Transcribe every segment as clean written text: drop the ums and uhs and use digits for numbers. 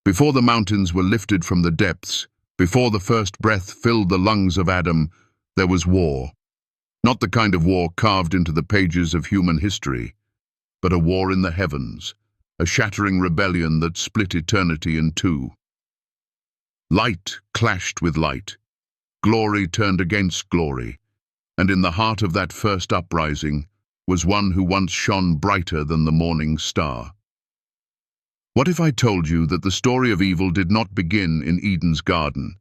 Before the mountains were lifted from the depths, before the first breath filled the lungs of Adam, there was war. Not the kind of war carved into the pages of human history, but a war in the heavens, a shattering rebellion that split eternity in two. Light clashed with light, glory turned against glory, and in the heart of that first uprising was one who once shone brighter than the morning star. What if I told you that the story of evil did not begin in Eden's garden,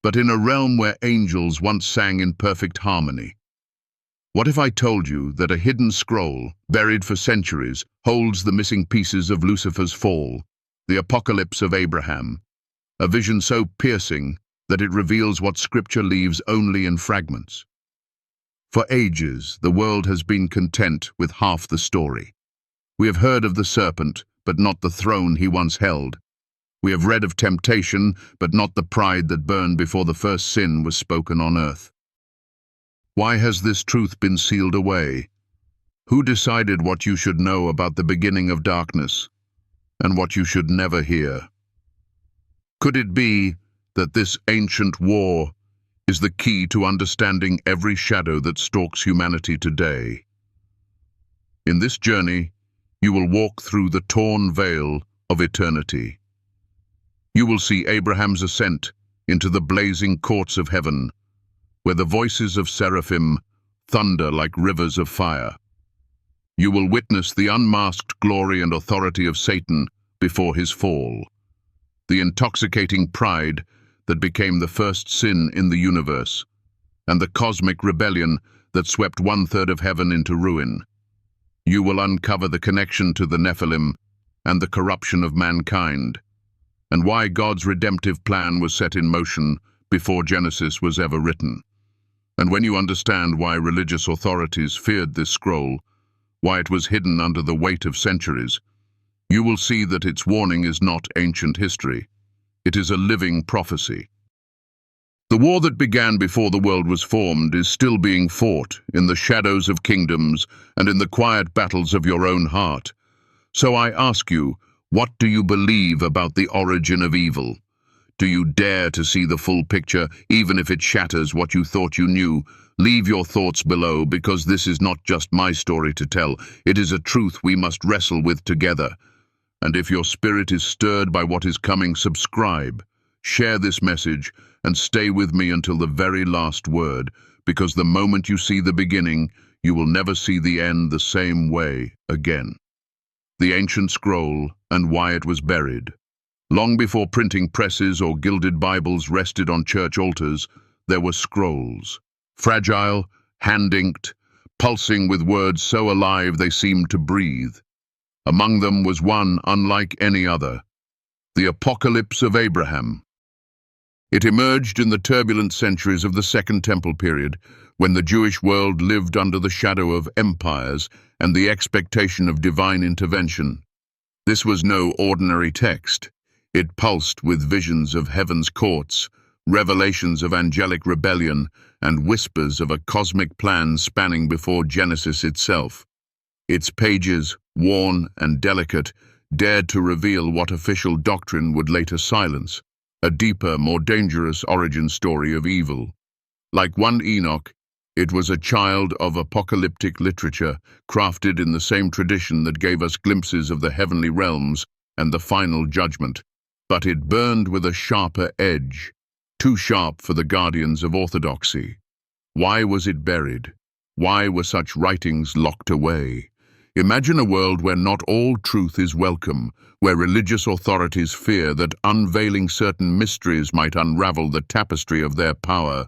but in a realm where angels once sang in perfect harmony? What if I told you that a hidden scroll, buried for centuries, holds the missing pieces of Lucifer's fall, the apocalypse of Abraham, a vision so piercing that it reveals what Scripture leaves only in fragments? For ages, the world has been content with half the story. We have heard of the serpent, but not the throne he once held. We have read of temptation, but not the pride that burned before the first sin was spoken on earth. Why has this truth been sealed away? Who decided what you should know about the beginning of darkness, and what you should never hear? Could it be that this ancient war is the key to understanding every shadow that stalks humanity today? In this journey, you will walk through the torn veil of eternity. You will see Abraham's ascent into the blazing courts of heaven, where the voices of seraphim thunder like rivers of fire. You will witness the unmasked glory and authority of Satan before his fall, the intoxicating pride that became the first sin in the universe, and the cosmic rebellion that swept 1/3 of heaven into ruin. You will uncover the connection to the Nephilim and the corruption of mankind, and why God's redemptive plan was set in motion before Genesis was ever written. And when you understand why religious authorities feared this scroll, why it was hidden under the weight of centuries, you will see that its warning is not ancient history. It is a living prophecy. The war that began before the world was formed is still being fought in the shadows of kingdoms and in the quiet battles of your own heart. So I ask you, what do you believe about the origin of evil? Do you dare to see the full picture, even if it shatters what you thought you knew? Leave your thoughts below, because this is not just my story to tell. It is a truth we must wrestle with together. And if your spirit is stirred by what is coming, subscribe, share this message, and stay with me until the very last word, because the moment you see the beginning, you will never see the end the same way again. The ancient scroll and why it was buried. Long before printing presses or gilded Bibles rested on church altars, there were scrolls. Fragile, hand-inked, pulsing with words so alive they seemed to breathe. Among them was one unlike any other, the Apocalypse of Abraham. It emerged in the turbulent centuries of the Second Temple period, when the Jewish world lived under the shadow of empires and the expectation of divine intervention. This was no ordinary text. It pulsed with visions of heaven's courts, revelations of angelic rebellion, and whispers of a cosmic plan spanning before Genesis itself. Its pages, worn and delicate, dared to reveal what official doctrine would later silence, a deeper, more dangerous origin story of evil. Like 1 Enoch, it was a child of apocalyptic literature, crafted in the same tradition that gave us glimpses of the heavenly realms and the final judgment. But it burned with a sharper edge, too sharp for the guardians of orthodoxy. Why was it buried? Why were such writings locked away? Imagine a world where not all truth is welcome, where religious authorities fear that unveiling certain mysteries might unravel the tapestry of their power.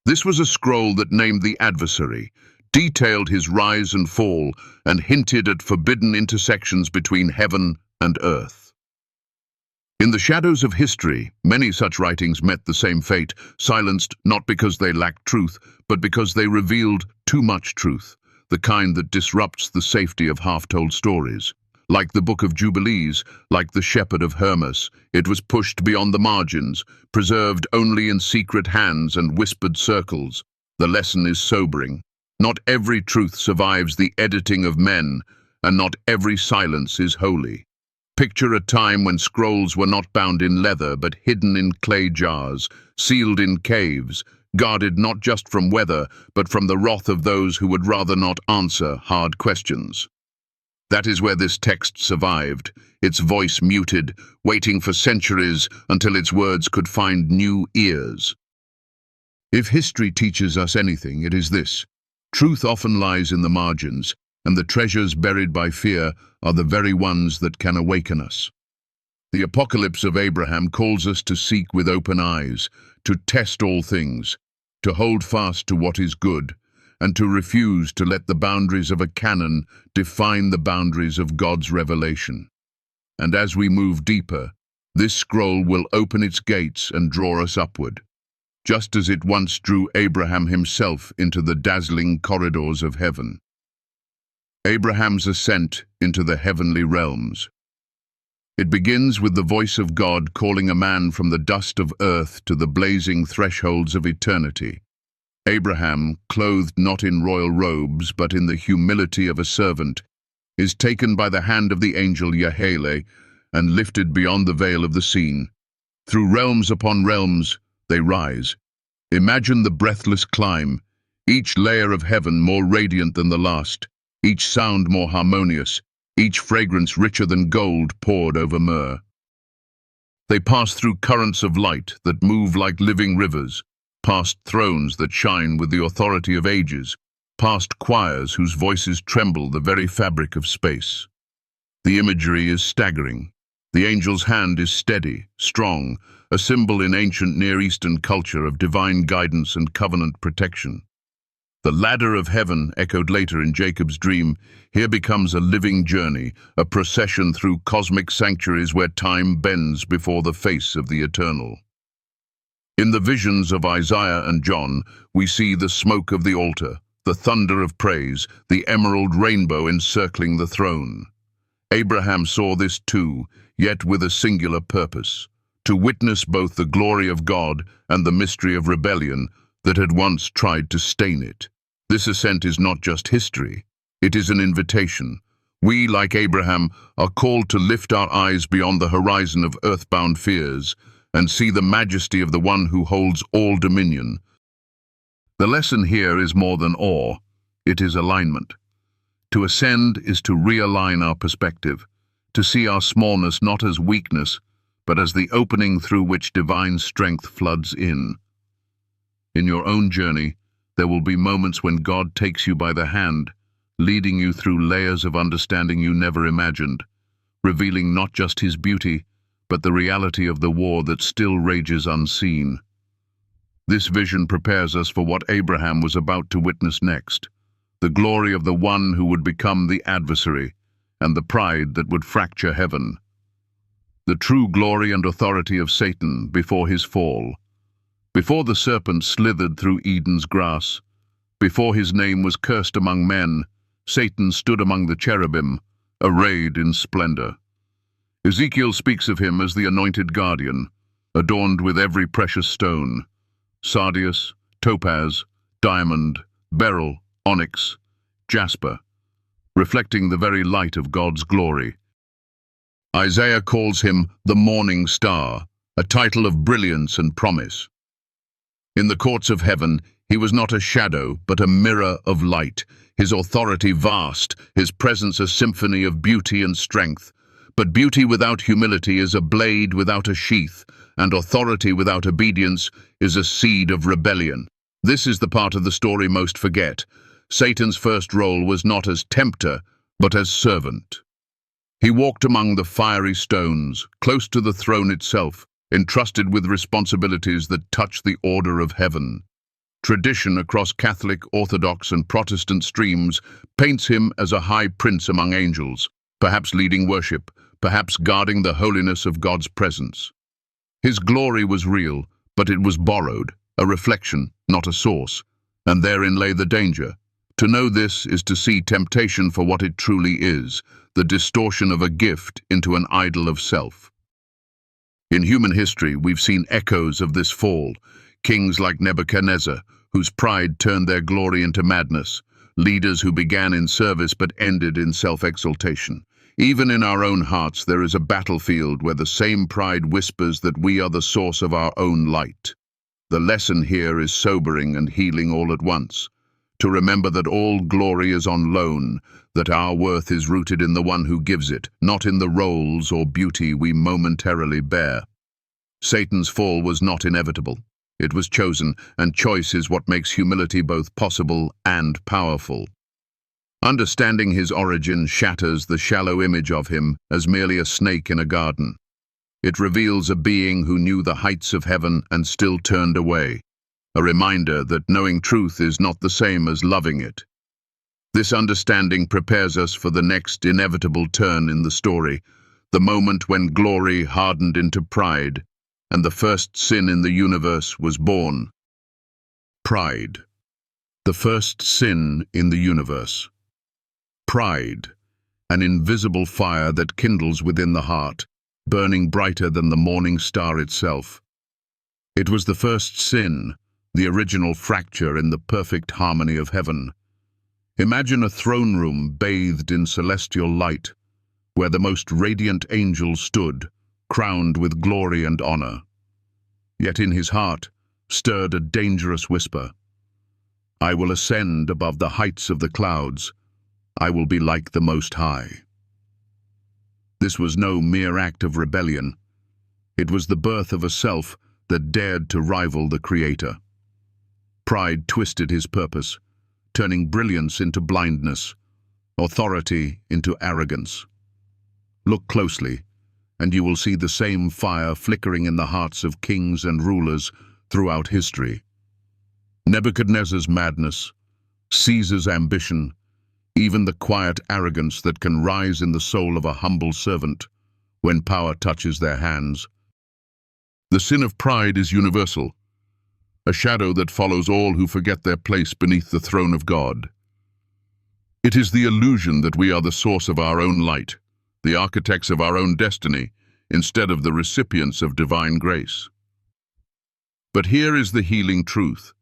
This was a scroll that named the adversary, detailed his rise and fall, and hinted at forbidden intersections between heaven and earth. In the shadows of history, many such writings met the same fate, silenced not because they lacked truth, but because they revealed too much truth, the kind that disrupts the safety of half-told stories. Like the Book of Jubilees, like the Shepherd of Hermas, it was pushed beyond the margins, preserved only in secret hands and whispered circles. The lesson is sobering. Not every truth survives the editing of men, and not every silence is holy. Picture a time when scrolls were not bound in leather but hidden in clay jars, sealed in caves, guarded not just from weather but from the wrath of those who would rather not answer hard questions. That is where this text survived, its voice muted, waiting for centuries until its words could find new ears. If history teaches us anything, it is this: truth often lies in the margins, and the treasures buried by fear are the very ones that can awaken us. The Apocalypse of Abraham calls us to seek with open eyes, to test all things, to hold fast to what is good, and to refuse to let the boundaries of a canon define the boundaries of God's revelation. And as we move deeper, this scroll will open its gates and draw us upward, just as it once drew Abraham himself into the dazzling corridors of heaven. Abraham's ascent into the heavenly realms. It begins with the voice of God calling a man from the dust of earth to the blazing thresholds of eternity. Abraham, clothed not in royal robes but in the humility of a servant, is taken by the hand of the angel Yahweh and lifted beyond the veil of the scene. Through realms upon realms they rise. Imagine the breathless climb, each layer of heaven more radiant than the last, each sound more harmonious, each fragrance richer than gold poured over myrrh. They pass through currents of light that move like living rivers, past thrones that shine with the authority of ages, past choirs whose voices tremble the very fabric of space. The imagery is staggering. The angel's hand is steady, strong, a symbol in ancient Near Eastern culture of divine guidance and covenant protection. The ladder of heaven, echoed later in Jacob's dream, here becomes a living journey, a procession through cosmic sanctuaries where time bends before the face of the eternal. In the visions of Isaiah and John, we see the smoke of the altar, the thunder of praise, the emerald rainbow encircling the throne. Abraham saw this too, yet with a singular purpose: to witness both the glory of God and the mystery of rebellion that had once tried to stain it. This ascent is not just history, it is an invitation. We, like Abraham, are called to lift our eyes beyond the horizon of earthbound fears and see the majesty of the one who holds all dominion. The lesson here is more than awe, it is alignment. To ascend is to realign our perspective, to see our smallness not as weakness, but as the opening through which divine strength floods in. In your own journey, there will be moments when God takes you by the hand, leading you through layers of understanding you never imagined, revealing not just his beauty, but the reality of the war that still rages unseen. This vision prepares us for what Abraham was about to witness next, the glory of the one who would become the adversary, and the pride that would fracture heaven. The true glory and authority of Satan before his fall. Before the serpent slithered through Eden's grass, before his name was cursed among men, Satan stood among the cherubim, arrayed in splendor. Ezekiel speaks of him as the anointed guardian, adorned with every precious stone: sardius, topaz, diamond, beryl, onyx, jasper, reflecting the very light of God's glory. Isaiah calls him the morning star, a title of brilliance and promise. In the courts of heaven, he was not a shadow, but a mirror of light, his authority vast, his presence a symphony of beauty and strength. But beauty without humility is a blade without a sheath, and authority without obedience is a seed of rebellion. This is the part of the story most forget. Satan's first role was not as tempter, but as servant. He walked among the fiery stones, close to the throne itself, entrusted with responsibilities that touch the order of heaven. Tradition across Catholic, Orthodox, and Protestant streams paints him as a high prince among angels, perhaps leading worship, perhaps guarding the holiness of God's presence. His glory was real, but it was borrowed, a reflection, not a source, and therein lay the danger. To know this is to see temptation for what it truly is, the distortion of a gift into an idol of self. In human history, we've seen echoes of this fall. Kings like Nebuchadnezzar, whose pride turned their glory into madness. Leaders who began in service but ended in self-exaltation. Even in our own hearts there is a battlefield where the same pride whispers that we are the source of our own light. The lesson here is sobering and healing all at once. To remember that all glory is on loan, that our worth is rooted in the one who gives it, not in the roles or beauty we momentarily bear. Satan's fall was not inevitable. It was chosen, and choice is what makes humility both possible and powerful. Understanding his origin shatters the shallow image of him as merely a snake in a garden. It reveals a being who knew the heights of heaven and still turned away, a reminder that knowing truth is not the same as loving it. This understanding prepares us for the next inevitable turn in the story, the moment when glory hardened into pride, and the first sin in the universe was born. Pride. The first sin in the universe. Pride, an invisible fire that kindles within the heart, burning brighter than the morning star itself. It was the first sin, the original fracture in the perfect harmony of heaven. Imagine a throne room bathed in celestial light, where the most radiant angel stood, crowned with glory and honor. Yet in his heart stirred a dangerous whisper. I will ascend above the heights of the clouds. I will be like the Most High. This was no mere act of rebellion. It was the birth of a self that dared to rival the Creator. Pride twisted his purpose, turning brilliance into blindness, authority into arrogance. Look closely, and you will see the same fire flickering in the hearts of kings and rulers throughout history. Nebuchadnezzar's madness, Caesar's ambition, even the quiet arrogance that can rise in the soul of a humble servant when power touches their hands. The sin of pride is universal, a shadow that follows all who forget their place beneath the throne of God. It is the illusion that we are the source of our own light, the architects of our own destiny, instead of the recipients of divine grace. But here is the healing truth.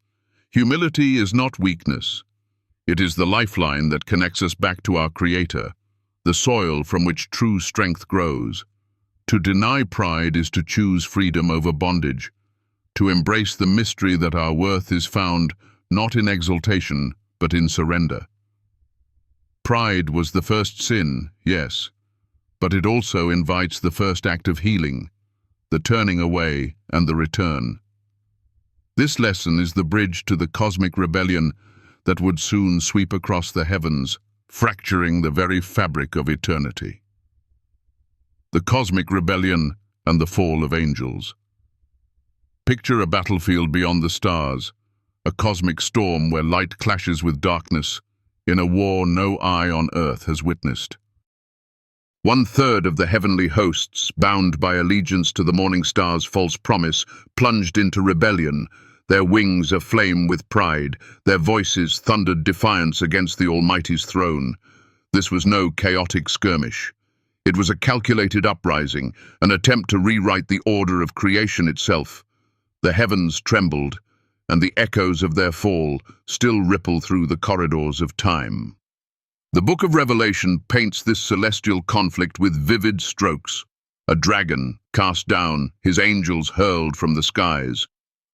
Humility is not weakness. It is the lifeline that connects us back to our Creator, the soil from which true strength grows. To deny pride is to choose freedom over bondage, to embrace the mystery that our worth is found not in exaltation, but in surrender. Pride was the first sin, yes, but it also invites the first act of healing, the turning away and the return. This lesson is the bridge to the cosmic rebellion that would soon sweep across the heavens, fracturing the very fabric of eternity. The cosmic rebellion and the fall of angels. Picture a battlefield beyond the stars, a cosmic storm where light clashes with darkness, in a war no eye on earth has witnessed. 1/3 of the heavenly hosts, bound by allegiance to the morning star's false promise, plunged into rebellion, their wings aflame with pride, their voices thundered defiance against the Almighty's throne. This was no chaotic skirmish. It was a calculated uprising, an attempt to rewrite the order of creation itself. The heavens trembled, and the echoes of their fall still ripple through the corridors of time. The Book of Revelation paints this celestial conflict with vivid strokes. A dragon cast down, his angels hurled from the skies.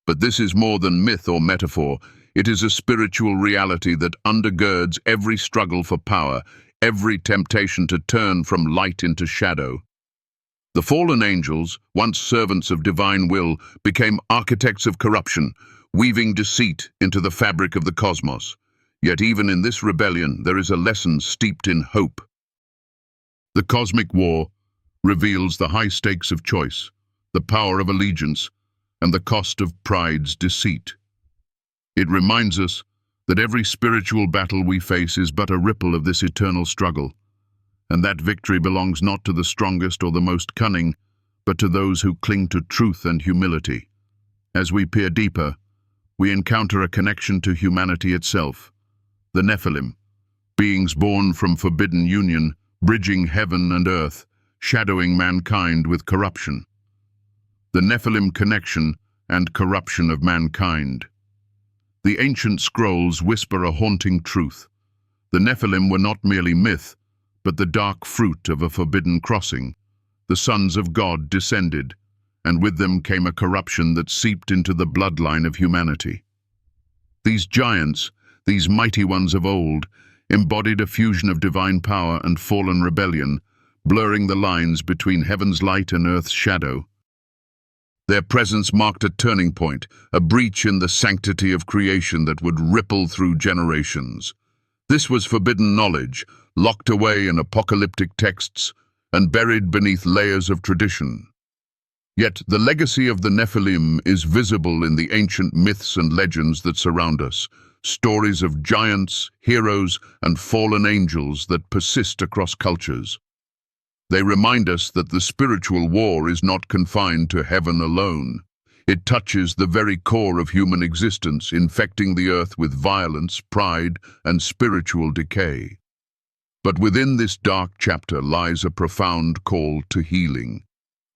But this is more than myth or metaphor. It is a spiritual reality that undergirds every struggle for power, every temptation to turn from light into shadow. The fallen angels, once servants of divine will, became architects of corruption, weaving deceit into the fabric of the cosmos. Yet even in this rebellion, there is a lesson steeped in hope. The cosmic war reveals the high stakes of choice, the power of allegiance, and the cost of pride's deceit. It reminds us that every spiritual battle we face is but a ripple of this eternal struggle, and that victory belongs not to the strongest or the most cunning, but to those who cling to truth and humility. As we peer deeper, we encounter a connection to humanity itself, the Nephilim, beings born from forbidden union, bridging heaven and earth, shadowing mankind with corruption. The Nephilim connection and corruption of mankind. The ancient scrolls whisper a haunting truth. The Nephilim were not merely myth, but the dark fruit of a forbidden crossing. The sons of God descended, and with them came a corruption that seeped into the bloodline of humanity. These giants, these mighty ones of old, embodied a fusion of divine power and fallen rebellion, blurring the lines between heaven's light and earth's shadow. Their presence marked a turning point, a breach in the sanctity of creation that would ripple through generations. This was forbidden knowledge, locked away in apocalyptic texts and buried beneath layers of tradition. Yet the legacy of the Nephilim is visible in the ancient myths and legends that surround us, stories of giants, heroes, and fallen angels that persist across cultures. They remind us that the spiritual war is not confined to heaven alone. It touches the very core of human existence, infecting the earth with violence, pride, and spiritual decay. But within this dark chapter lies a profound call to healing.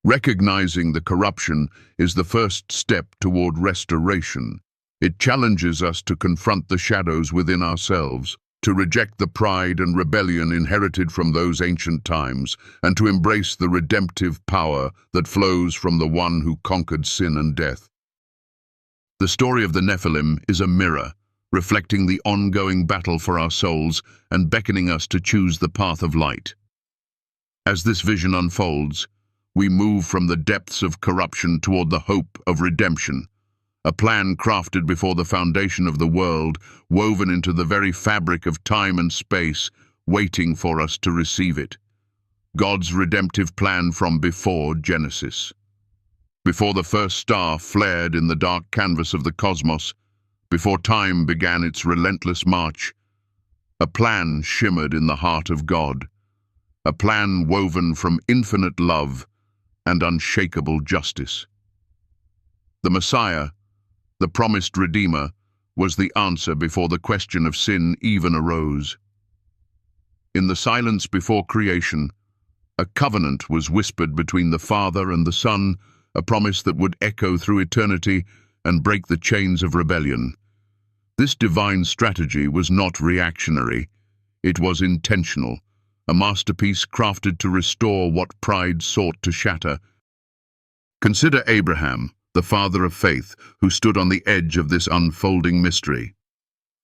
Recognizing the corruption is the first step toward restoration. It challenges us to confront the shadows within ourselves, to reject the pride and rebellion inherited from those ancient times, and to embrace the redemptive power that flows from the one who conquered sin and death. The story of the Nephilim is a mirror, reflecting the ongoing battle for our souls and beckoning us to choose the path of light. As this vision unfolds, we move from the depths of corruption toward the hope of redemption, a plan crafted before the foundation of the world, woven into the very fabric of time and space, waiting for us to receive it. God's redemptive plan from before Genesis. Before the first star flared in the dark canvas of the cosmos, before time began its relentless march, a plan shimmered in the heart of God, a plan woven from infinite love and unshakable justice. The Messiah, the promised Redeemer, was the answer before the question of sin even arose. In the silence before creation, a covenant was whispered between the Father and the Son, a promise that would echo through eternity and break the chains of rebellion. This divine strategy was not reactionary. It was intentional, a masterpiece crafted to restore what pride sought to shatter. Consider Abraham, the father of faith, who stood on the edge of this unfolding mystery.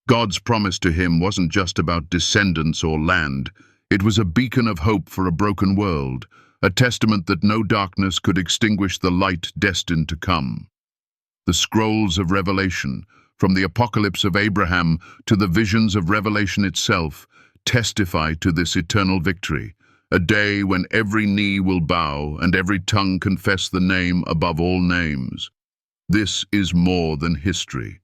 God's promise to him wasn't just about descendants or land. It was a beacon of hope for a broken world, a testament that no darkness could extinguish the light destined to come. The scrolls of Revelation, from the apocalypse of Abraham to the visions of Revelation itself, testify to this eternal victory, a day when every knee will bow and every tongue confess the name above all names. This is more than history.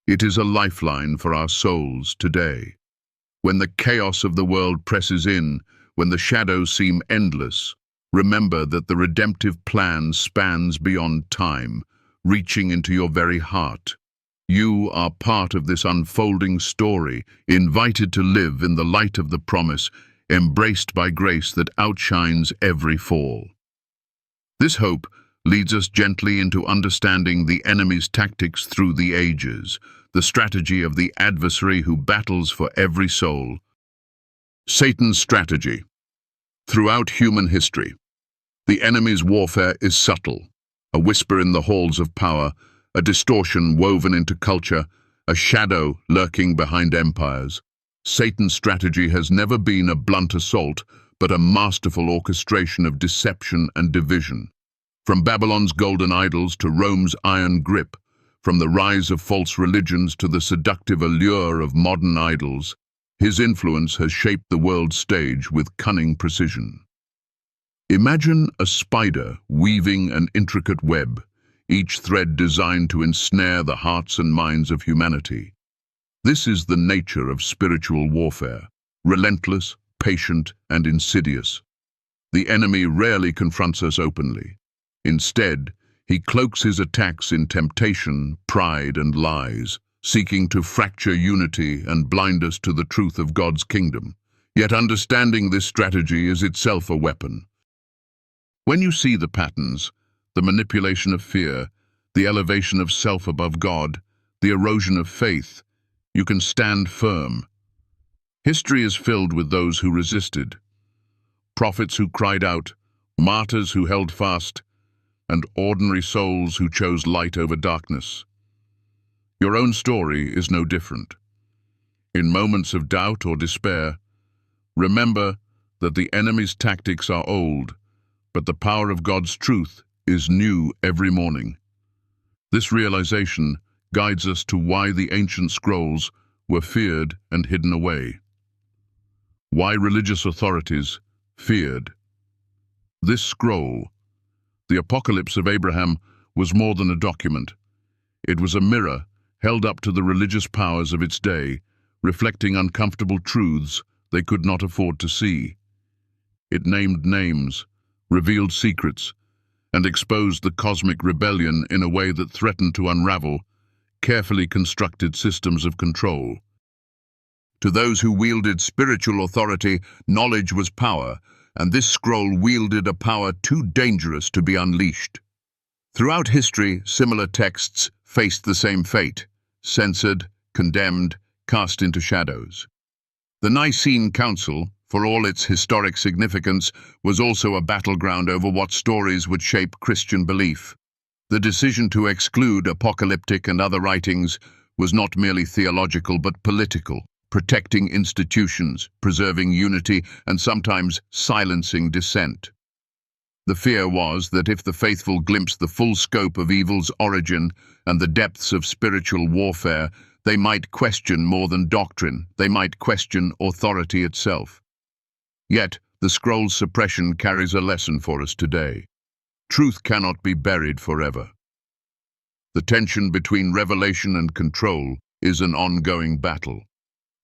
It is a lifeline for our souls today. When the chaos of the world presses in, when the shadows seem endless, remember that the redemptive plan spans beyond time, reaching into your very heart. You are part of this unfolding story, invited to live in the light of the promise, embraced by grace that outshines every fall. This hope leads us gently into understanding the enemy's tactics through the ages, the strategy of the adversary who battles for every soul. Satan's strategy. Throughout human history, the enemy's warfare is subtle, a whisper in the halls of power, a distortion woven into culture, a shadow lurking behind empires. Satan's strategy has never been a blunt assault, but a masterful orchestration of deception and division. From Babylon's golden idols to Rome's iron grip, from the rise of false religions to the seductive allure of modern idols, his influence has shaped the world stage with cunning precision. Imagine a spider weaving an intricate web, each thread designed to ensnare the hearts and minds of humanity. This is the nature of spiritual warfare, relentless, patient, and insidious. The enemy rarely confronts us openly. Instead, he cloaks his attacks in temptation, pride, and lies, seeking to fracture unity and blind us to the truth of God's kingdom. Yet understanding this strategy is itself a weapon. When you see the patterns, the manipulation of fear, the elevation of self above God, the erosion of faith, you can stand firm. History is filled with those who resisted, prophets who cried out, martyrs who held fast, and ordinary souls who chose light over darkness. Your own story is no different. In moments of doubt or despair, remember that the enemy's tactics are old, but the power of God's truth is new every morning. This realization guides us to why the ancient scrolls were feared and hidden away. Why religious authorities feared. This scroll, the Apocalypse of Abraham, was more than a document. It was a mirror held up to the religious powers of its day, reflecting uncomfortable truths they could not afford to see. It named names, revealed secrets, and exposed the cosmic rebellion in a way that threatened to unravel carefully constructed systems of control. To those who wielded spiritual authority, knowledge was power, and this scroll wielded a power too dangerous to be unleashed. Throughout history, similar texts faced the same fate: censored, condemned, cast into shadows. The Nicene Council, for all its historic significance, was also a battleground over what stories would shape Christian belief. The decision to exclude apocalyptic and other writings was not merely theological but political, protecting institutions, preserving unity, and sometimes silencing dissent. The fear was that if the faithful glimpsed the full scope of evil's origin and the depths of spiritual warfare, they might question more than doctrine, they might question authority itself. Yet, the scroll's suppression carries a lesson for us today. Truth cannot be buried forever. The tension between revelation and control is an ongoing battle.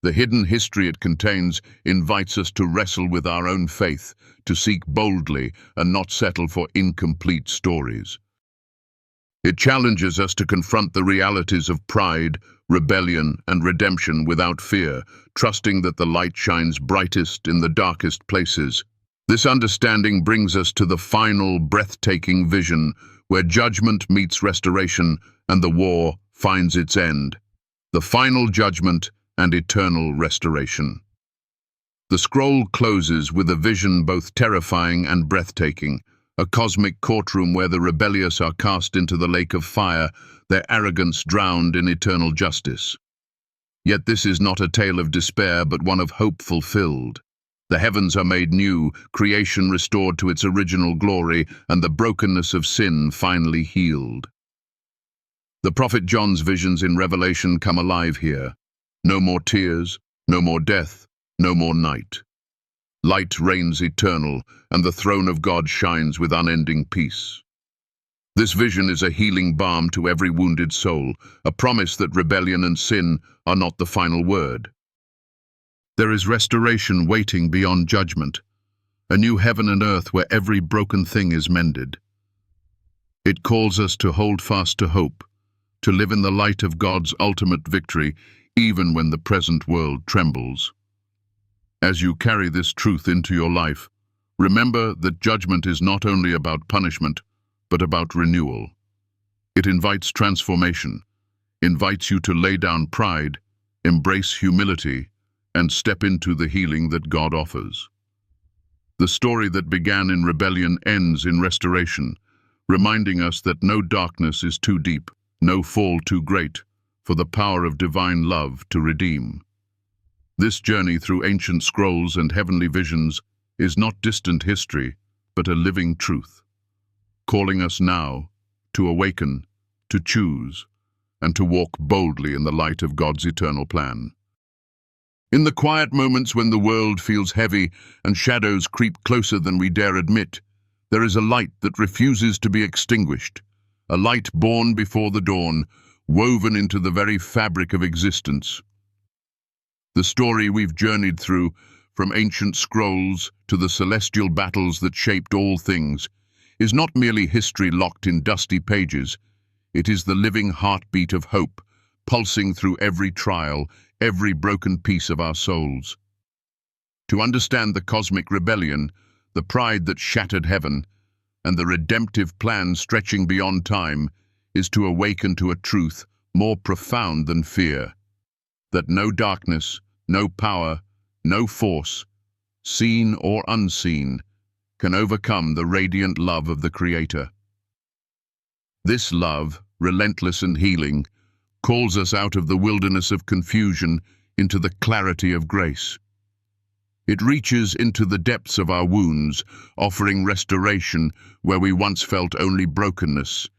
The hidden history it contains invites us to wrestle with our own faith, to seek boldly and not settle for incomplete stories. It challenges us to confront the realities of pride, rebellion, and redemption without fear, trusting that the light shines brightest in the darkest places. This understanding brings us to the final, breathtaking vision, where judgment meets restoration and the war finds its end. The final judgment and eternal restoration. The scroll closes with a vision both terrifying and breathtaking, a cosmic courtroom where the rebellious are cast into the lake of fire, their arrogance drowned in eternal justice. Yet this is not a tale of despair, but one of hope fulfilled. The heavens are made new, creation restored to its original glory, and the brokenness of sin finally healed. The prophet John's visions in Revelation come alive here. No more tears, no more death, no more night. Light reigns eternal, and the throne of God shines with unending peace. This vision is a healing balm to every wounded soul, a promise that rebellion and sin are not the final word. There is restoration waiting beyond judgment, a new heaven and earth where every broken thing is mended. It calls us to hold fast to hope, to live in the light of God's ultimate victory, even when the present world trembles. As you carry this truth into your life, remember that judgment is not only about punishment, but about renewal. It invites transformation, invites you to lay down pride, embrace humility, and step into the healing that God offers. The story that began in rebellion ends in restoration, reminding us that no darkness is too deep, no fall too great, for the power of divine love to redeem. This journey through ancient scrolls and heavenly visions is not distant history, but a living truth, calling us now to awaken, to choose, and to walk boldly in the light of God's eternal plan. In the quiet moments when the world feels heavy and shadows creep closer than we dare admit, there is a light that refuses to be extinguished, a light born before the dawn, woven into the very fabric of existence. The story we've journeyed through, from ancient scrolls to the celestial battles that shaped all things, is not merely history locked in dusty pages. It is the living heartbeat of hope, pulsing through every trial, every broken piece of our souls. To understand the cosmic rebellion, the pride that shattered heaven, and the redemptive plan stretching beyond time, is to awaken to a truth more profound than fear, that no darkness, no power, no force seen or unseen, can overcome the radiant love of the Creator. This love, relentless and healing, calls us out of the wilderness of confusion into the clarity of grace. It reaches into the depths of our wounds, offering restoration where we once felt only brokenness.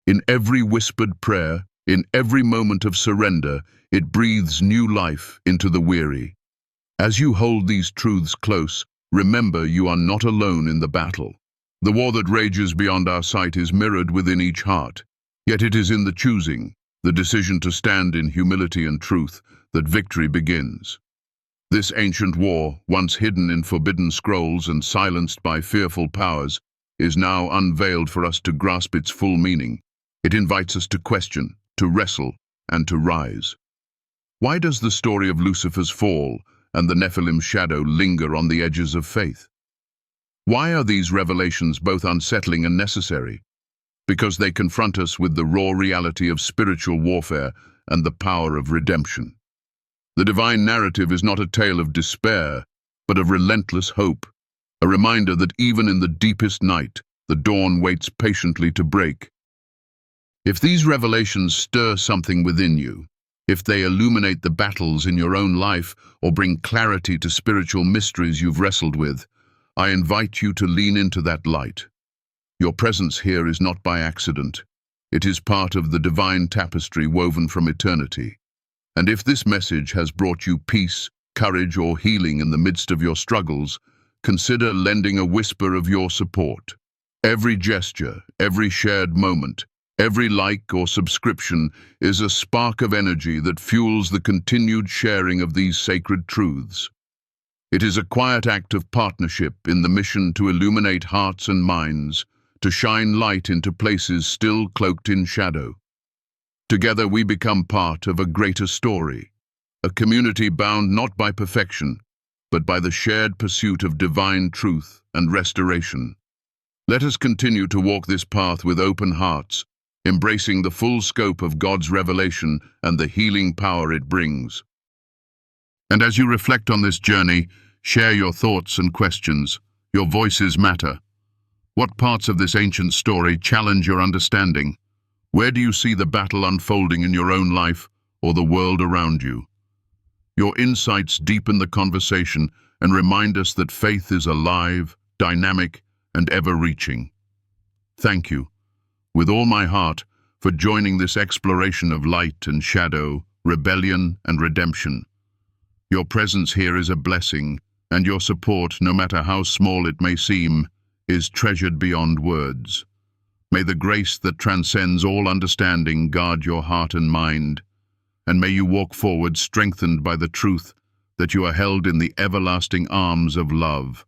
In every whispered prayer, in every moment of surrender, it breathes new life into the weary. As you hold these truths close, remember you are not alone in the battle. The war that rages beyond our sight is mirrored within each heart, yet it is in the choosing, the decision to stand in humility and truth, that victory begins. This ancient war, once hidden in forbidden scrolls and silenced by fearful powers, is now unveiled for us to grasp its full meaning. It invites us to question, to wrestle, and to rise. Why does the story of Lucifer's fall and the Nephilim's shadow linger on the edges of faith? Why are these revelations both unsettling and necessary? Because they confront us with the raw reality of spiritual warfare and the power of redemption. The divine narrative is not a tale of despair, but of relentless hope, a reminder that even in the deepest night, the dawn waits patiently to break. If these revelations stir something within you, if they illuminate the battles in your own life or bring clarity to spiritual mysteries you've wrestled with, I invite you to lean into that light. Your presence here is not by accident. It is part of the divine tapestry woven from eternity. And if this message has brought you peace, courage, or healing in the midst of your struggles, consider lending a whisper of your support. Every gesture, every shared moment, every like or subscription is a spark of energy that fuels the continued sharing of these sacred truths. It is a quiet act of partnership in the mission to illuminate hearts and minds, to shine light into places still cloaked in shadow. Together we become part of a greater story, a community bound not by perfection, but by the shared pursuit of divine truth and restoration. Let us continue to walk this path with open hearts, embracing the full scope of God's revelation and the healing power it brings. And as you reflect on this journey, share your thoughts and questions. Your voices matter. What parts of this ancient story challenge your understanding? Where do you see the battle unfolding in your own life or the world around you? Your insights deepen the conversation and remind us that faith is alive, dynamic, and ever-reaching. Thank you, with all my heart, for joining this exploration of light and shadow, rebellion and redemption. Your presence here is a blessing, and your support, no matter how small it may seem, is treasured beyond words. May the grace that transcends all understanding guard your heart and mind, and may you walk forward strengthened by the truth that you are held in the everlasting arms of love.